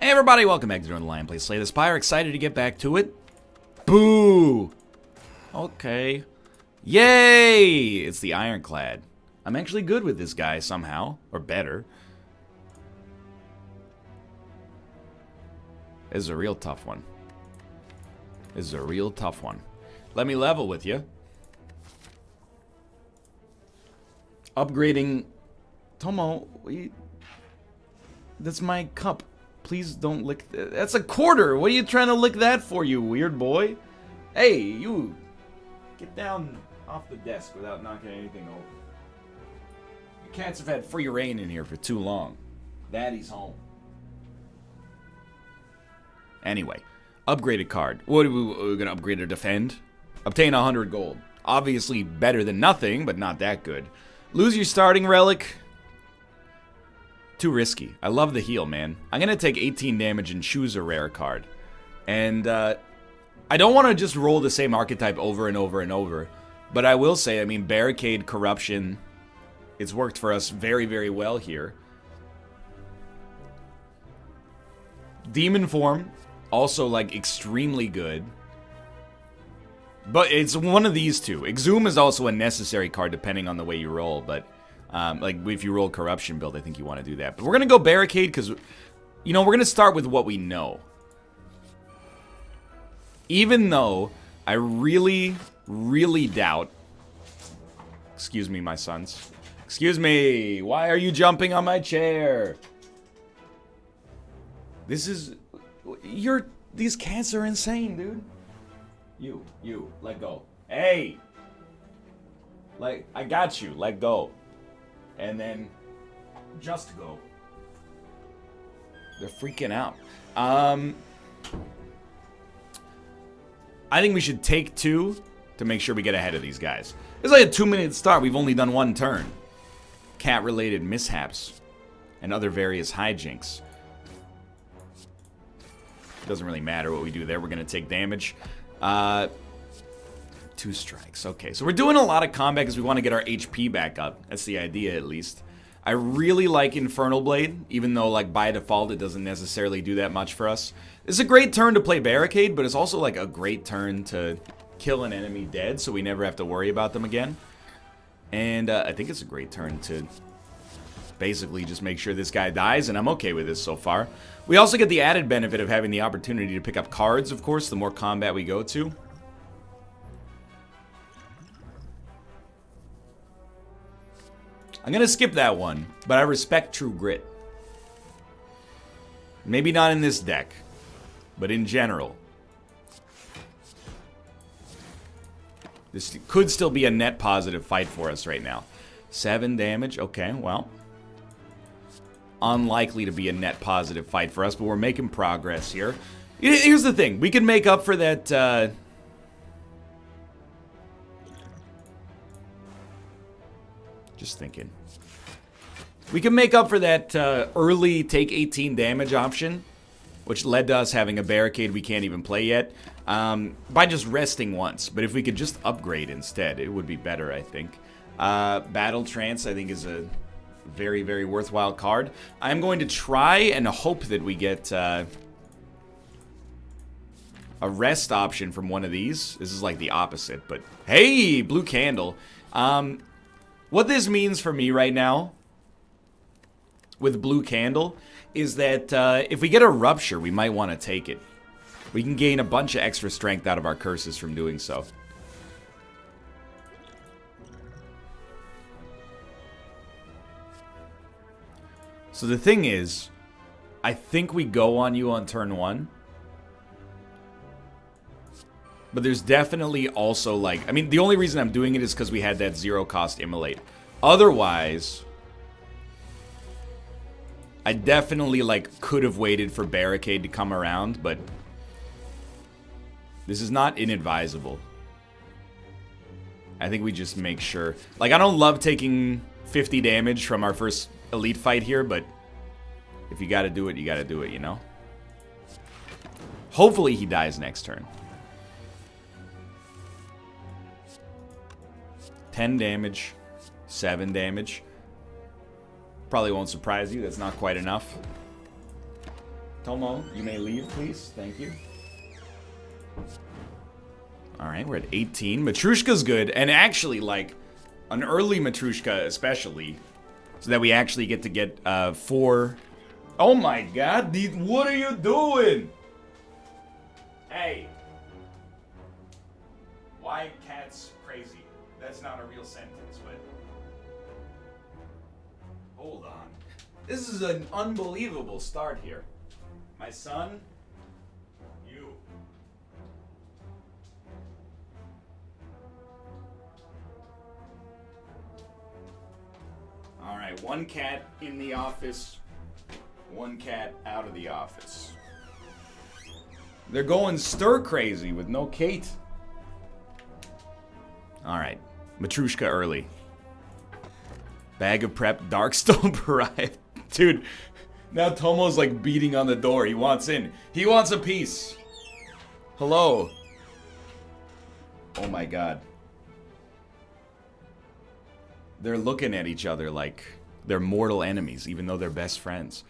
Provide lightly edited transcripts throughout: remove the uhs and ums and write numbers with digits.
Hey everybody, welcome back to Northernlion Play Slay the Spire. Excited to get back to it. Boo! Okay. Yay! It's the Ironclad. I'm actually good with this guy somehow, or better. This is a real tough one. This is a real tough one. Let me level with you. Upgrading. Tomo, that's my cup. Please don't lick that's a quarter. What are you trying to lick that for, you weird boy? Hey, you. Get down off the desk without knocking anything over. The cats have had free reign in here for too long. Daddy's home. Anyway, upgraded card. What are we going to upgrade or defend? Obtain 100 gold. Obviously better than nothing, but not that good. Lose your starting relic. Too risky. I love the heal, man. I'm going to take 18 damage and choose a rare card. And I don't want to just roll the same archetype over and over and over. But I will say, I mean, Barricade, Corruption, it's worked for us very, very well here. Demon Form, also, like, extremely good. But it's one of these two. Exhume is also a necessary card depending on the way you roll, but... like, if you roll Corruption build, I think you want to do that. But we're going to go Barricade because, you know, we're going to start with what we know. Even though I really, really doubt... Excuse me, my sons. Excuse me. Why are you jumping on my chair? This is... These cats are insane, dude. You, let go. Hey! Like, I got you. Let go. And then, just go. They're freaking out. I think we should take 2 to make sure we get ahead of these guys. It's like a 2-minute start. We've only done 1 turn. Cat-related mishaps and other various hijinks. Doesn't really matter what we do there. We're going to take damage. 2 strikes. Okay, so we're doing a lot of combat because we want to get our HP back up. That's the idea, at least. I really like Infernal Blade, even though, like, by default, it doesn't necessarily do that much for us. It's a great turn to play Barricade, but it's also, like, a great turn to kill an enemy dead, so we never have to worry about them again. And I think it's a great turn to basically just make sure this guy dies, and I'm okay with this so far. We also get the added benefit of having the opportunity to pick up cards, of course, the more combat we go to. I'm going to skip that one, but I respect True Grit. Maybe not in this deck, but in general. This could still be a net positive fight for us right now. 7 damage, okay, well. Unlikely to be a net positive fight for us, but we're making progress here. Here's the thing, we can make up for that... Just thinking. We can make up for that early take 18 damage option, which led to us having a Barricade we can't even play yet, by just resting once. But if we could just upgrade instead, it would be better, I think. Battle Trance, I think, is a very, very worthwhile card. I'm going to try and hope that we get a rest option from one of these. This is like the opposite, but hey, Blue Candle. What this means for me right now with Blue Candle is that if we get a Rupture, we might want to take it. We can gain a bunch of extra strength out of our curses from doing so. So the thing is, I think we go on you on turn 1. But there's definitely also, like... I mean, the only reason I'm doing it is because we had that 0-cost Immolate. Otherwise, I definitely, like, could have waited for Barricade to come around, but... This is not inadvisable. I think we just make sure... Like, I don't love taking 50 damage from our first elite fight here, but... If you gotta do it, you gotta do it, you know? Hopefully he dies next turn. 10 damage, 7 damage. Probably won't surprise you, that's not quite enough. Tomo, you may leave, please. Thank you. Alright, we're at 18. Matrushka's good, and actually, like, an early Matrushka especially, so that we actually get to get 4... Oh my god, what are you doing? Hey. Why cat's crazy? That's not a real sentence, but... Hold on. This is an unbelievable start here. My son, you. Alright, one cat in the office, one cat out of the office. They're going stir crazy with no Kate. Alright, Matrushka early. Bag of prep, Darkstone Pariah. Dude, now Tomo's like beating on the door. He wants in. He wants a piece. Hello. Oh my god. They're looking at each other like they're mortal enemies, even though they're best friends.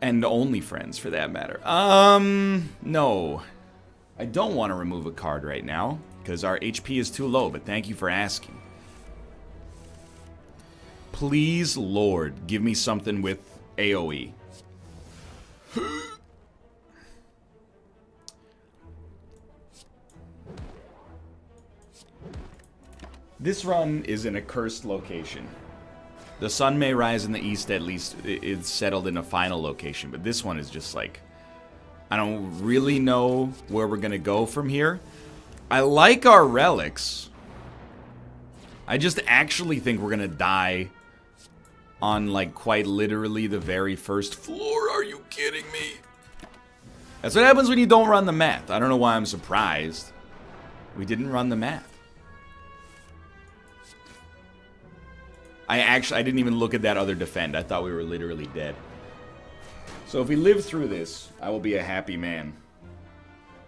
And only friends, for that matter. No. I don't want to remove a card right now, because our HP is too low, but thank you for asking. Please, Lord, give me something with AoE. This run is in a cursed location. The sun may rise in the east, at least it's settled in a final location, but this one is just like, I don't really know where we're gonna go from here. I like our relics. I just actually think we're gonna die on, like, quite literally the very first floor. Are you kidding me? That's what happens when you don't run the math. I don't know why I'm surprised. We didn't run the math. I didn't even look at that other defend. I thought we were literally dead. So if we live through this, I will be a happy man.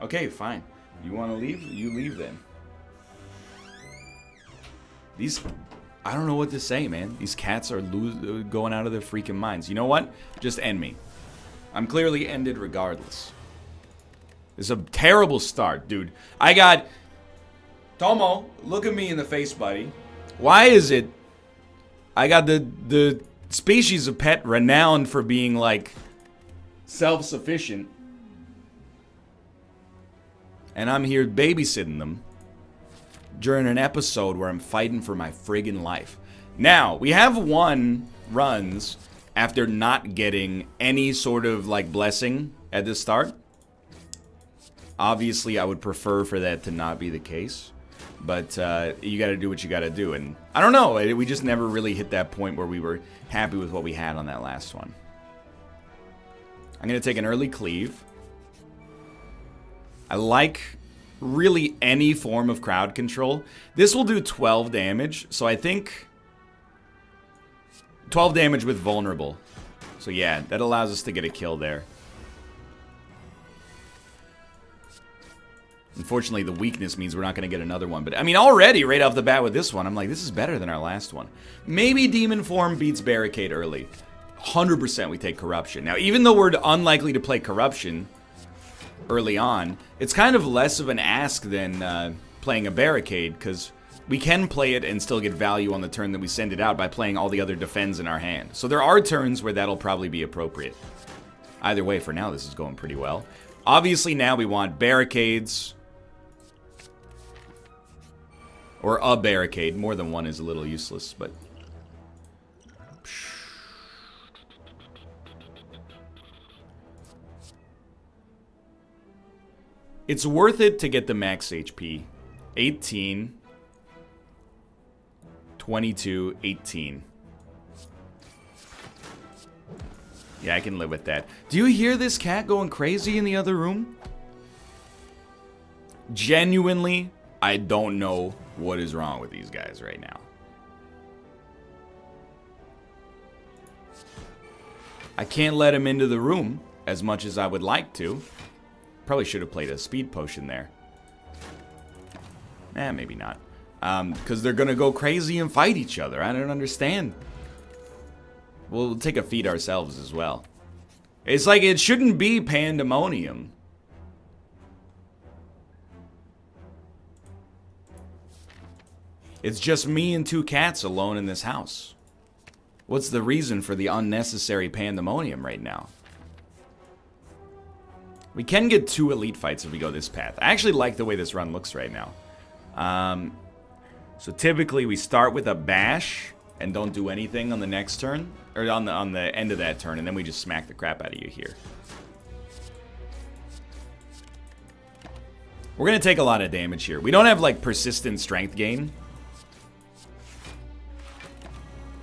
Okay, fine. You want to leave? You leave then. These... I don't know what to say, man. These cats are going out of their freaking minds. You know what? Just end me. I'm clearly ended regardless. It's a terrible start, dude. I got... Tomo, look at me in the face, buddy. Why is it... I got the species of pet renowned for being, like, self-sufficient. And I'm here babysitting them during an episode where I'm fighting for my friggin' life. Now, we have won runs after not getting any sort of, like, blessing at the start. Obviously, I would prefer for that to not be the case. But you gotta do what you gotta do. And I don't know, we just never really hit that point where we were happy with what we had on that last one. I'm gonna take an early cleave. I like really any form of crowd control. This will do 12 damage, so I think 12 damage with vulnerable. So yeah, that allows us to get a kill there. Unfortunately, the weakness means we're not going to get another one. But, I mean, already, right off the bat with this one, I'm like, this is better than our last one. Maybe Demon Form beats Barricade early. 100% we take Corruption. Now, even though we're unlikely to play Corruption early on, it's kind of less of an ask than playing a Barricade, because we can play it and still get value on the turn that we send it out by playing all the other defends in our hand. So there are turns where that'll probably be appropriate. Either way, for now, this is going pretty well. Obviously, now we want Barricades... or a barricade. More than one is a little useless, but... It's worth it to get the max HP. 18. 22. 18. Yeah, I can live with that. Do you hear this cat going crazy in the other room? Genuinely, I don't know what is wrong with these guys right now. I can't let him into the room as much as I would like to. Probably should have played a speed potion there. Maybe not. Because they're going to go crazy and fight each other. I don't understand. We'll take a feed ourselves as well. It's like it shouldn't be pandemonium. It's just me and 2 cats alone in this house. What's the reason for the unnecessary pandemonium right now? We can get 2 elite fights if we go this path. I actually like the way this run looks right now. So typically we start with a bash and don't do anything on the next turn, or on the end of that turn, and then we just smack the crap out of you here. We're gonna take a lot of damage here. We don't have like persistent strength gain.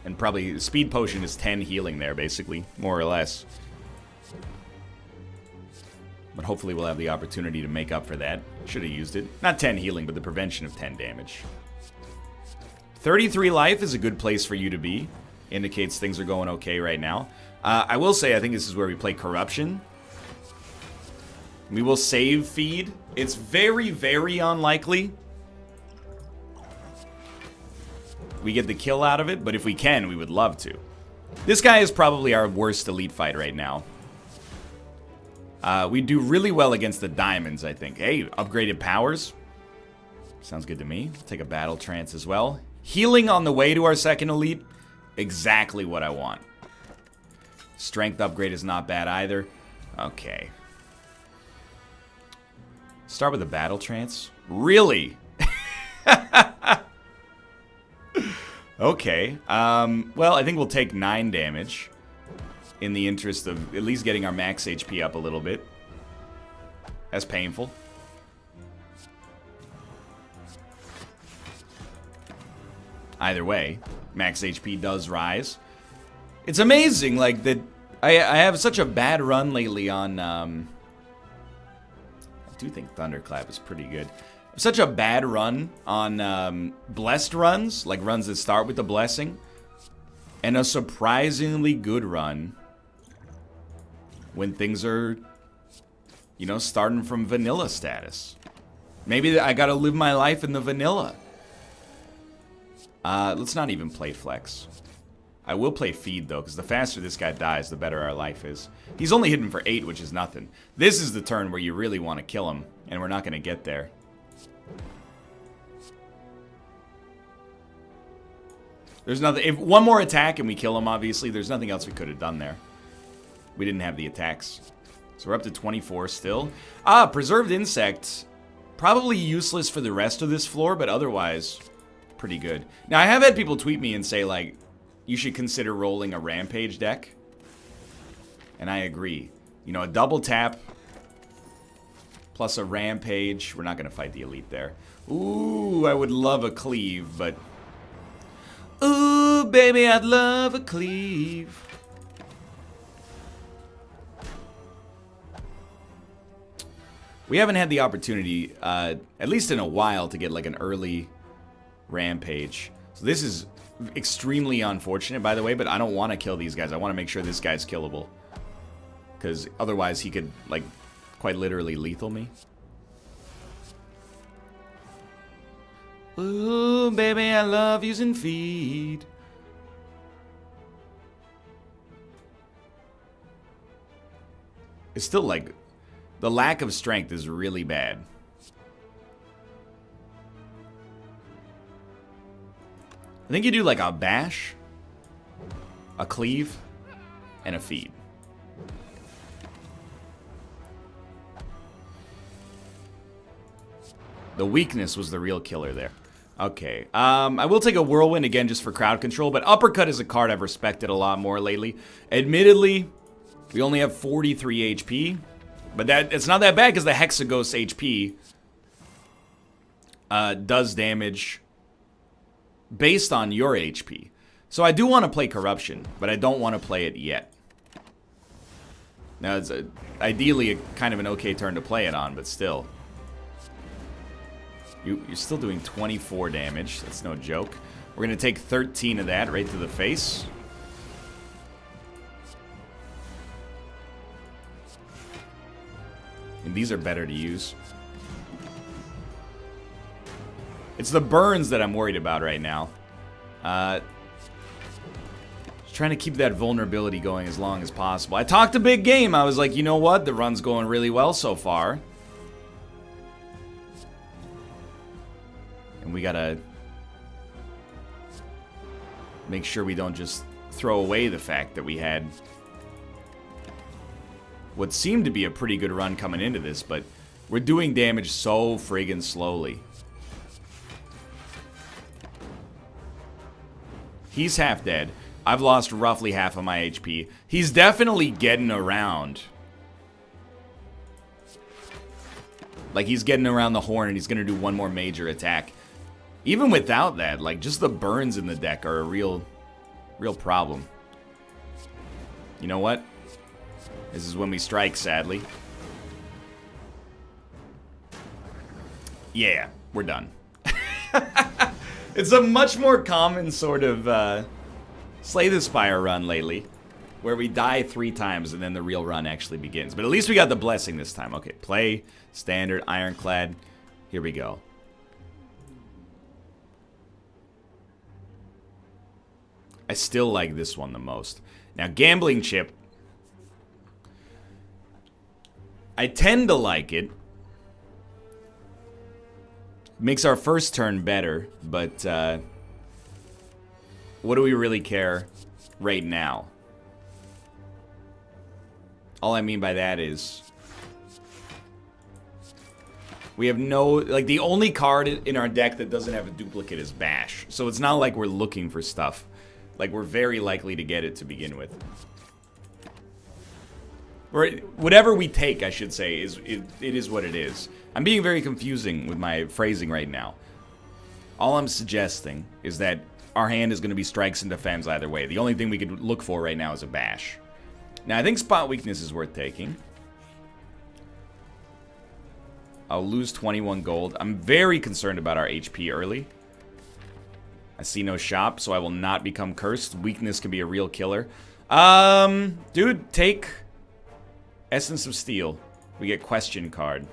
And probably speed potion is 10 healing there, basically, more or less. But hopefully we'll have the opportunity to make up for that. Should have used it. Not 10 healing, but the prevention of 10 damage. 33 life is a good place for you to be. Indicates things are going okay right now. I will say I think this is where we play Corruption. We will save feed. It's very, very unlikely we get the kill out of it, but if we can, we would love to. This guy is probably our worst elite fight right now. We do really well against the diamonds, I think. Hey, upgraded powers. Sounds good to me. Take a battle trance as well. Healing on the way to our second elite. Exactly what I want. Strength upgrade is not bad either. Okay. Start with a battle trance. Really? Okay. Well, I think we'll take 9 damage in the interest of at least getting our max HP up a little bit. That's painful. Either way, max HP does rise. It's amazing, like, that I have such a bad run lately on, I do think Thunderclap is pretty good. Such a bad run on blessed runs, like runs that start with the blessing, and a surprisingly good run when things are, you know, starting from vanilla status. Maybe I gotta live my life in the vanilla. Let's not even play Flex. I will play Feed, though, because the faster this guy dies, the better our life is. He's only hitting for 8, which is nothing. This is the turn where you really want to kill him, and we're not going to get there. There's nothing. If one more attack and we kill him, obviously, there's nothing else we could have done there. We didn't have the attacks. So we're up to 24 still. Preserved Insect. Probably useless for the rest of this floor, but otherwise, pretty good. Now, I have had people tweet me and say, like, you should consider rolling a Rampage deck. And I agree. You know, a double tap plus a Rampage. We're not going to fight the elite there. Ooh, I would love a Cleave, but... Ooh, baby, I'd love a Cleave. We haven't had the opportunity, at least in a while, to get like an early Rampage. So this is extremely unfortunate, by the way, but I don't want to kill these guys. I want to make sure this guy's killable. Because otherwise he could, like, quite literally lethal me. Ooh, baby, I love using Feed. It's still, like, the lack of strength is really bad. I think you do, like, a Bash, a Cleave, and a Feed. The weakness was the real killer there. Okay, I will take a Whirlwind again just for crowd control, but Uppercut is a card I've respected a lot more lately. Admittedly, we only have 43 HP, but it's not that bad because the Hexaghost HP does damage based on your HP. So I do want to play Corruption, but I don't want to play it yet. Now, it's ideally kind of an okay turn to play it on, but still. You're still doing 24 damage. That's no joke. We're going to take 13 of that right to the face. And these are better to use. It's the burns that I'm worried about right now. Just trying to keep that vulnerability going as long as possible. I talked a big game. I was like, you know what? The run's going really well so far. And we gotta make sure we don't just throw away the fact that we had what seemed to be a pretty good run coming into this, but we're doing damage so friggin' slowly. He's half dead. I've lost roughly half of my HP. He's definitely getting around. Like, he's getting around the horn and he's gonna do one more major attack. Even without that, like, just the burns in the deck are a real problem. You know what? This is when we strike, sadly. Yeah, we're done. It's a much more common sort of Slay the Spire run lately, where we die 3 times and then the real run actually begins. But at least we got the blessing this time. Okay, play, standard, ironclad. Here we go. I still like this one the most. Now, gambling chip. I tend to like it. Makes our first turn better, but what do we really care right now? All I mean by that is we have no, like, the only card in our deck that doesn't have a duplicate is Bash. So it's not like we're looking for stuff. Like, we're very likely to get it to begin with. Or whatever we take, I should say, it is what it is. I'm being very confusing with my phrasing right now. All I'm suggesting is that our hand is going to be strikes and defends either way. The only thing we could look for right now is a bash. Now, I think spot weakness is worth taking. I'll lose 21 gold. I'm very concerned about our HP early. I see no shop, so I will not become cursed. Weakness can be a real killer. Dude, take Essence of Steel. We get question card.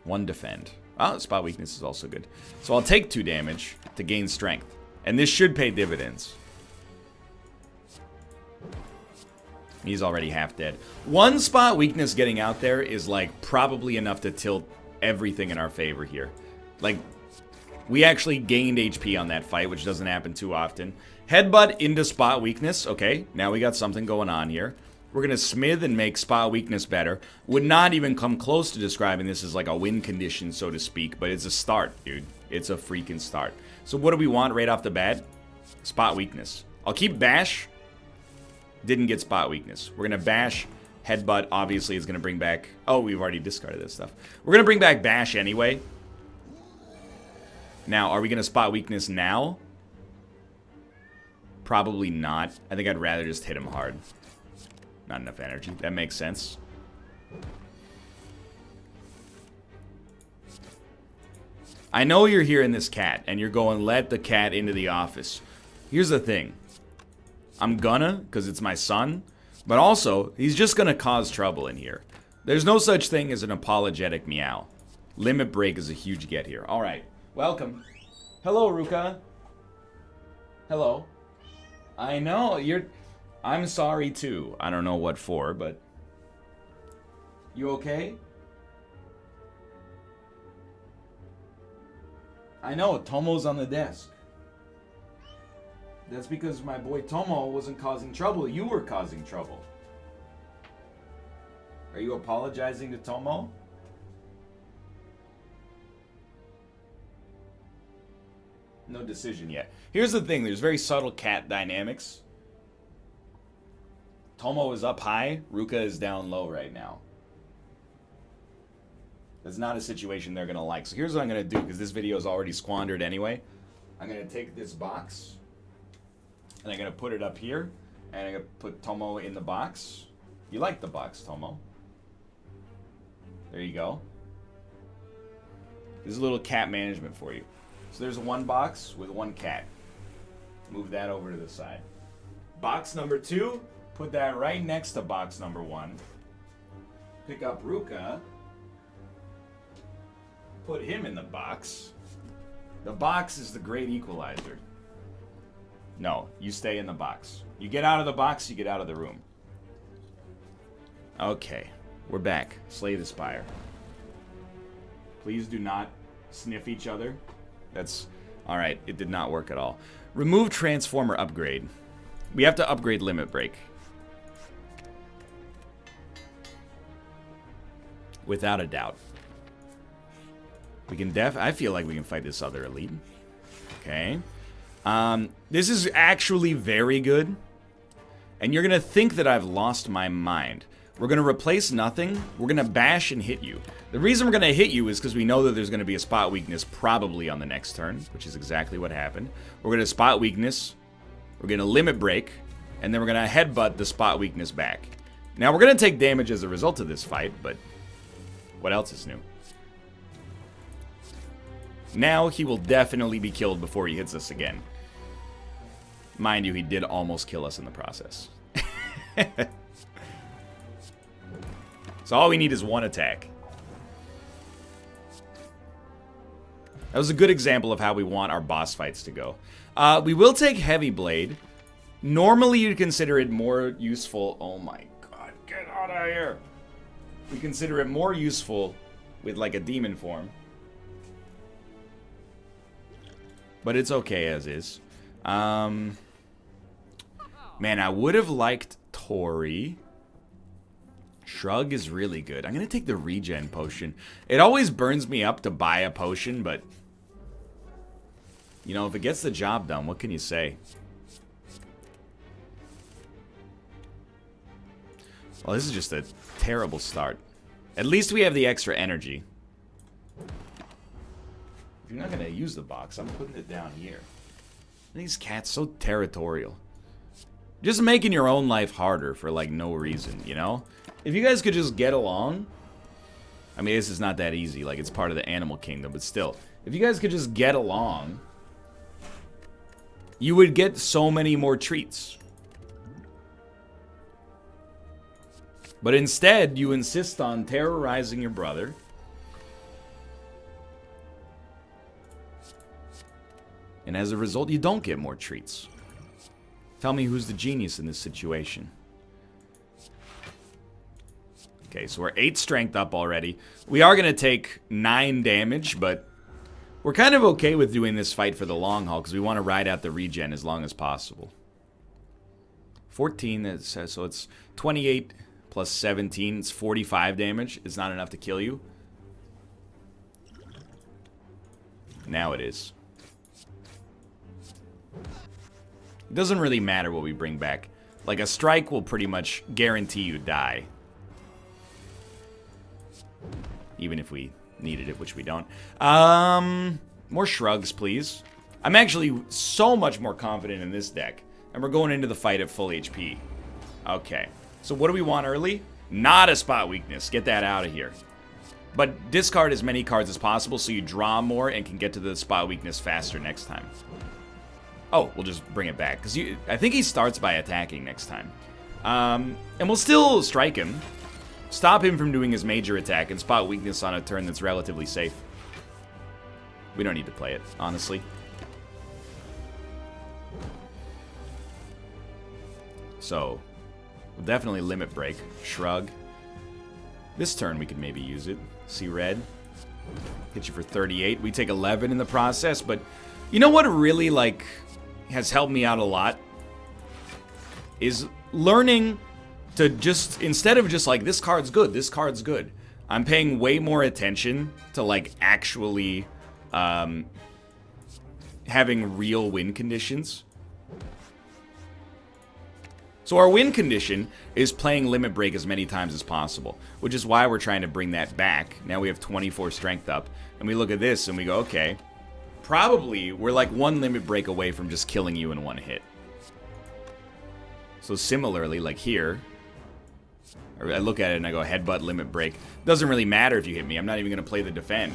One defend. Oh, spot weakness is also good. So I'll take 2 damage to gain strength. And this should pay dividends. He's already half dead. 1 spot weakness getting out there is, like, probably enough to tilt everything in our favor here. Like, we actually gained HP on that fight, which doesn't happen too often. Headbutt into spot weakness. Okay, now we got something going on here. We're going to smith and make spot weakness better. Would not even come close to describing this as like a win condition, so to speak, but it's a start, dude. It's a freaking start. So what do we want right off the bat? Spot weakness. I'll keep bash. Didn't get spot weakness. We're going to bash. Headbutt obviously is going to bring back... Oh, we've already discarded this stuff. We're going to bring back bash anyway. Now, are we going to spot weakness now? Probably not. I think I'd rather just hit him hard. Not enough energy. That makes sense. I know you're hearing this cat, and you're going, let the cat into the office. Here's the thing. I'm gonna, because it's my son. But also, he's just gonna cause trouble in here. There's no such thing as an apologetic meow. Limit break is a huge get here. Alright. Welcome. Hello, Ruka. Hello. I know, you're... I'm sorry, too. I don't know what for, but... You okay? I know, Tomo's on the desk. That's because my boy Tomo wasn't causing trouble. You were causing trouble. Are you apologizing to Tomo? No decision yet. Here's the thing. There's very subtle cat dynamics. Tomo is up high. Ruka is down low right now. That's not a situation they're going to like. So here's what I'm going to do, because this video is already squandered anyway. I'm going to take this box, and I'm going to put it up here, and I'm going to put Tomo in the box. You like the box, Tomo. There you go. This is a little cat management for you. So there's one box with one cat. Move that over to the side. Box number 2, put that right next to box number 1. Pick up Ruka. put him in the box. The box is the great equalizer. No, you stay in the box. You get out of the box, you get out of the room. Okay, we're back. Slay the Spire. Please do not sniff each other. That's... Alright, it did not work at all. Remove Transformer upgrade. We have to upgrade Limit Break. Without a doubt. We can I feel like we can fight this other elite. Okay. This is actually very good. And you're going to think that I've lost my mind. We're going to replace nothing. We're going to bash and hit you. The reason we're going to hit you is because we know that there's going to be a spot weakness probably on the next turn, which is exactly what happened. We're going to spot weakness. We're going to limit break. And then we're going to headbutt the spot weakness back. Now, we're going to take damage as a result of this fight, but what else is new? Now, he will definitely be killed before he hits us again. Mind you, he did almost kill us in the process. So all we need is one attack. That was a good example of how we want our boss fights to go. We will take Heavy Blade. Normally, you'd consider it more useful. Oh my god, get out of here. We consider it more useful with like a demon form. But it's okay as is. Man, I would have liked Tori. Shrug is really good. I'm going to take the regen potion. It always burns me up to buy a potion, but... You know, if it gets the job done, what can you say? Well, this is just a terrible start. At least we have the extra energy. If you're not going to use the box, I'm putting it down here. These cats so territorial. Just making your own life harder for, like, no reason, you know? If you guys could just get along... I mean, this is not that easy. Like, it's part of the animal kingdom, but still. If you guys could just get along... You would get so many more treats. But instead, you insist on terrorizing your brother. And as a result, you don't get more treats. Tell me who's the genius in this situation. Okay, so we're 8 strength up already. We are going to take 9 damage, but we're kind of okay with doing this fight for the long haul because we want to ride out the regen as long as possible. 14, so it's 28 plus 17. It's 45 damage. It's not enough to kill you. Now it is. It doesn't really matter what we bring back. Like, a strike will pretty much guarantee you die. Even if we needed it, which we don't. More shrugs, please. I'm actually so much more confident in this deck. And we're going into the fight at full HP. Okay. So what do we want early? Not a spot weakness. Get that out of here. But discard as many cards as possible so you draw more and can get to the spot weakness faster next time. Oh, we'll just bring it back. Because I think he starts by attacking next time. And we'll still strike him. Stop him from doing his major attack and spot weakness on a turn that's relatively safe. We don't need to play it, honestly. So, we'll definitely limit break. Shrug. This turn we could maybe use it. See red. Hit you for 38. We take 11 in the process, but you know what really, like, has helped me out a lot? Is learning to just, instead of just like, this card's good, this card's good, I'm paying way more attention to, like, actually having real win conditions. So our win condition is playing Limit Break as many times as possible, which is why we're trying to bring that back. Now we have 24 strength up, and we look at this and we go, okay, probably we're like 1 Limit Break away from just killing you in 1 hit. So similarly, like here, I look at it and I go headbutt, Limit Break. Doesn't really matter if you hit me. I'm not even going to play the defend.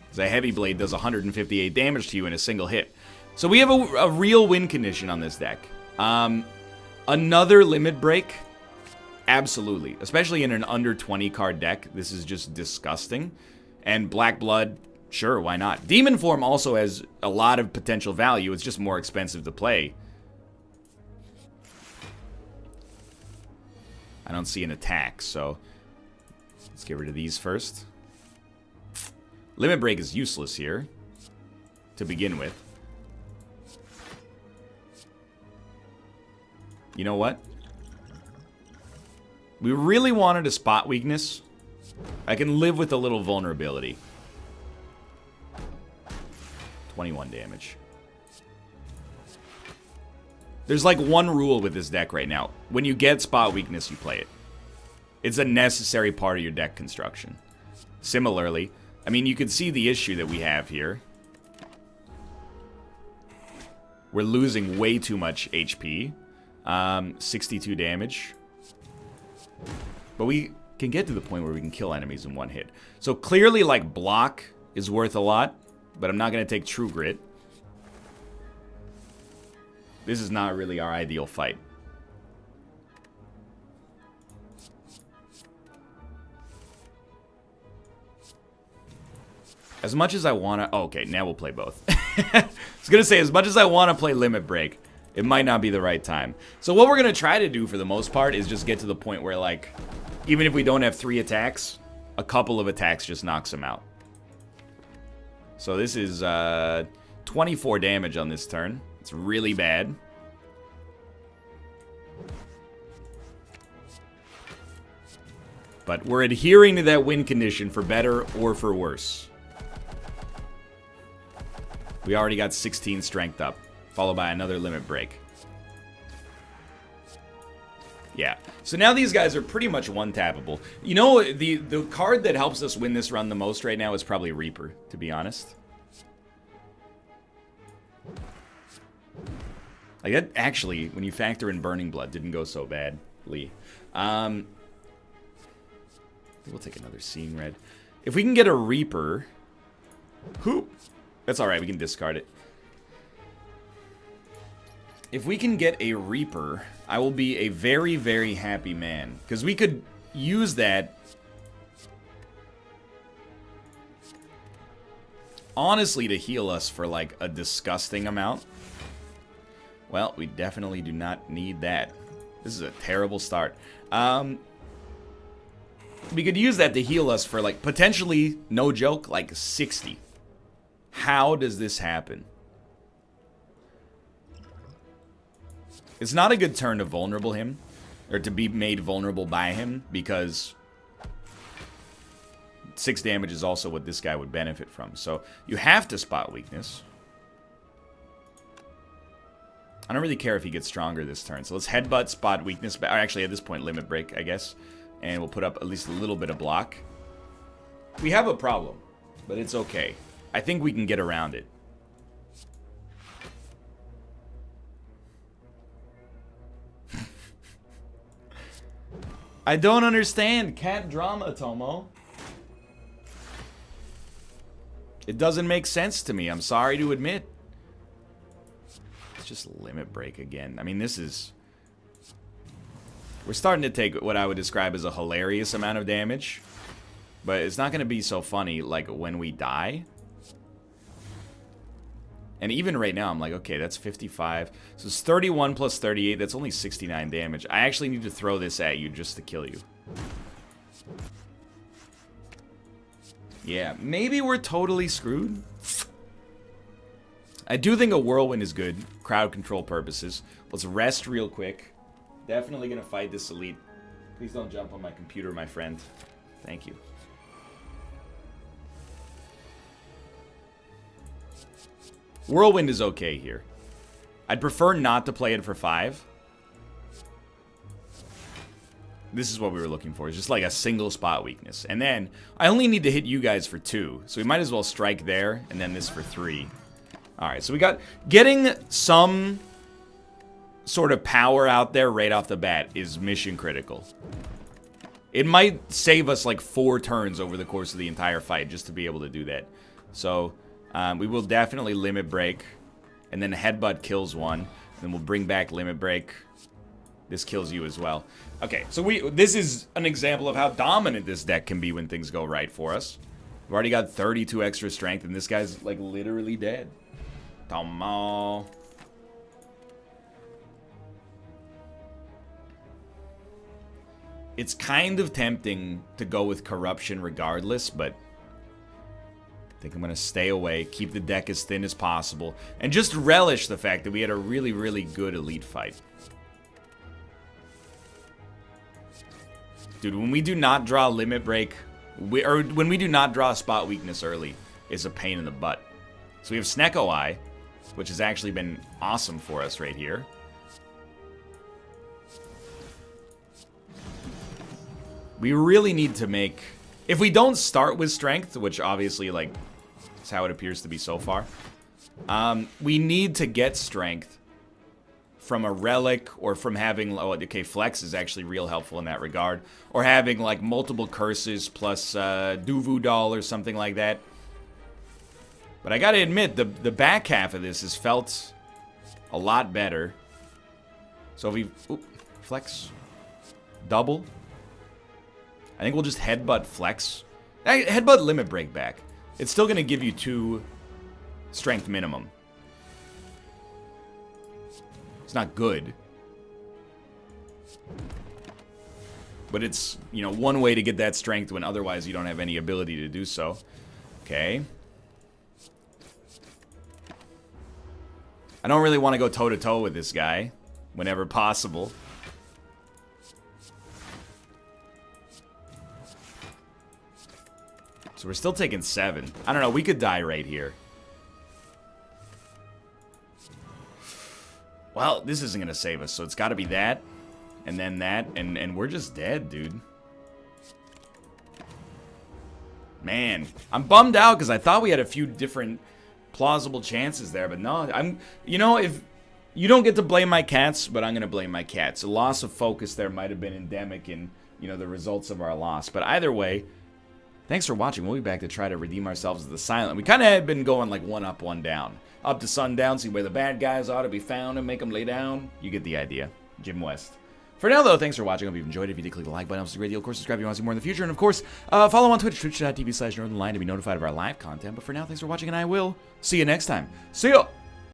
Because a Heavy Blade does 158 damage to you in a single hit. So we have a real win condition on this deck. Another Limit Break? Absolutely. Especially in an under 20 card deck. This is just disgusting. And Black Blood, sure, why not? Demon Form also has a lot of potential value. It's just more expensive to play. I don't see an attack, so let's get rid of these first. Limit Break is useless here to begin with. You know what? We really wanted a spot weakness. I can live with a little vulnerability. 21 damage. There's like one rule with this deck right now. When you get spot weakness, you play it. It's a necessary part of your deck construction. Similarly, I mean, you can see the issue that we have here. We're losing way too much HP. 62 damage. But we can get to the point where we can kill enemies in one hit. So clearly, like, block is worth a lot, but I'm not going to take True Grit. This is not really our ideal fight. As much as I want to... Oh, okay, now we'll play both. I was going to say, as much as I want to play Limit Break, it might not be the right time. So what we're going to try to do for the most part is just get to the point where, like, even if we don't have 3 attacks, a couple of attacks just knocks them out. So this is 24 damage on this turn. It's really bad. But we're adhering to that win condition for better or for worse. We already got 16 strength up, followed by another limit break. Yeah, so now these guys are pretty much one-tappable. You know, the card that helps us win this run the most right now is probably Reaper, to be honest. Like, that actually, when you factor in Burning Blood, didn't go so badly. We'll take another Seeing Red. If we can get a Reaper... Whoop! That's alright, we can discard it. If we can get a Reaper, I will be a very, very happy man. Because we could use that... honestly, to heal us for, like, a disgusting amount. Well, we definitely do not need that. This is a terrible start. We could use that to heal us for, like, potentially, no joke, like 60. How does this happen? It's not a good turn to vulnerable him, or to be made vulnerable by him, because 6 damage is also what this guy would benefit from. So you have to spot weakness. I don't really care if he gets stronger this turn. So let's headbutt, spot weakness, or actually at this point limit break, I guess. And we'll put up at least a little bit of block. We have a problem, but it's okay. I think we can get around it. I don't understand cat drama, Tomo. It doesn't make sense to me. I'm sorry to admit. It's just limit break again. I mean, this is... We're starting to take what I would describe as a hilarious amount of damage. But it's not going to be so funny, like, when we die. And even right now, I'm like, okay, that's 55. So it's 31 plus 38. That's only 69 damage. I actually need to throw this at you just to kill you. Yeah, maybe we're totally screwed. I do think a Whirlwind is good, crowd control purposes. Let's rest real quick. Definitely gonna fight this elite. Please don't jump on my computer, my friend. Thank you. Whirlwind is okay here. I'd prefer not to play it for 5. This is what we were looking for. It's just like a single spot weakness. And then, I only need to hit you guys for 2. So we might as well strike there, and then this for 3. Alright, so we got... Getting some sort of power out there right off the bat is mission critical. It might save us like 4 turns over the course of the entire fight just to be able to do that. So... we will definitely limit break, and then headbutt kills one. Then we'll bring back limit break. This kills you as well. Okay, so this is an example of how dominant this deck can be when things go right for us. We've already got 32 extra strength, and this guy's, like, literally dead. Tomo. It's kind of tempting to go with corruption regardless, but I think I'm going to stay away, keep the deck as thin as possible, and just relish the fact that we had a really, really good elite fight. Dude, when we do not draw limit break, when we do not draw spot weakness early, it's a pain in the butt. So we have Snecko Eye, which has actually been awesome for us right here. We really need to make... If we don't start with strength, which obviously, like, is how it appears to be so far, we need to get strength from a relic or from having... Oh, okay, Flex is actually real helpful in that regard. Or having, like, multiple curses plus Duvu Doll or something like that. But I gotta admit, the back half of this has felt a lot better. So if we... Oop, Flex. Double. I think we'll just headbutt Flex. Headbutt Limit Break back. It's still going to give you 2 strength minimum. It's not good. But it's, you know, one way to get that strength when otherwise you don't have any ability to do so. Okay. I don't really want to go toe-to-toe with this guy whenever possible. So we're still taking 7. I don't know, we could die right here. Well, this isn't going to save us, so it's got to be that, and then that, and we're just dead, dude. Man, I'm bummed out because I thought we had a few different plausible chances there, but no, you know, if you don't get to blame my cats, but I'm going to blame my cats. A loss of focus there might have been endemic in, you know, the results of our loss, but either way, thanks for watching. We'll be back to try to redeem ourselves as the Silent. We kind of had been going like one up, one down. Up to sundown, see where the bad guys ought to be found and make them lay down. You get the idea. Jim West. For now, though, thanks for watching. I hope you've enjoyed it. If you did, click the like button. It's a great deal. Of course, subscribe if you want to see more in the future. And, of course, follow on Twitch, twitch.tv/Northernlion to be notified of our live content. But for now, thanks for watching, and I will see you next time. See ya!